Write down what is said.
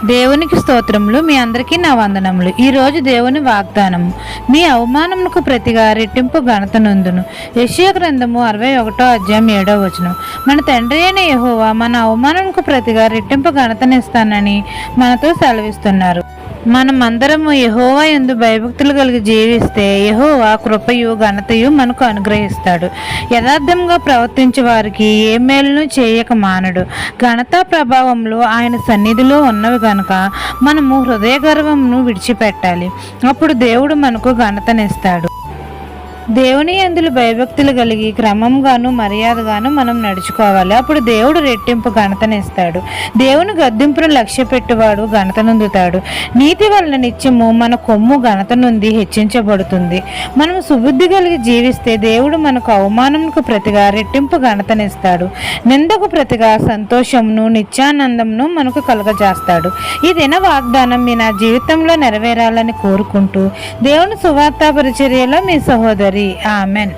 దేవునికి స్తోత్రములు. మీ అందరికీ నా వందనములు. ఈరోజు దేవుని వాగ్దానము, మీ అవమానమునకు ప్రతిగా రెట్టింపు ఘనత నొందును. యెషయా గ్రంథము 61:7. మన తండ్రి అయిన యెహోవా మన అవమానమునకు ప్రతిగా రెట్టింపు ఘనతనిస్తానని మనతో సెలవిస్తున్నారు. మనమందరము యెహోవా యందు భయభక్తులు కలిగి జీవిస్తే యెహోవా కృపయు ఘనతయు మనకు అనుగ్రహిస్తాడు. యథార్థంగా ప్రవర్తించే వారికి ఏ మేలును చేయక మానడు. ఘనత ప్రభావంలో ఆయన సన్నిధిలో ఉన్నవి గనుక మనము హృదయ గర్వమును విడిచిపెట్టాలి. అప్పుడు దేవుడు మనకు ఘనతనిస్తాడు. దేవుని యందు భయభక్తులు కలిగి క్రమంగాను మర్యాదగాను మనం నడుచుకోవాలి. అప్పుడు దేవుడు రెట్టింపు ఘనతనిస్తాడు. దేవుని గద్దింపును లక్ష్య పెట్టువాడు ఘనత నొందుతాడు. నీతి వలన నిత్యము మన కొమ్ము ఘనత నొంది హెచ్చించబడుతుంది. మనం సుబుద్ధి కలిగి జీవిస్తే దేవుడు మనకు అవమానమునకు ప్రతిగా రెట్టింపు ఘనతనిస్తాడు. నిందకు ప్రతిగా సంతోషమును నిత్యానందమును మనకు కలుగజేస్తాడు. ఈ దిన వాగ్దానం మీ నా జీవితంలో నెరవేరాలని కోరుకుంటూ దేవుని సువార్త పరిచర్యలో మీ సహోదరి. ఆమెన్.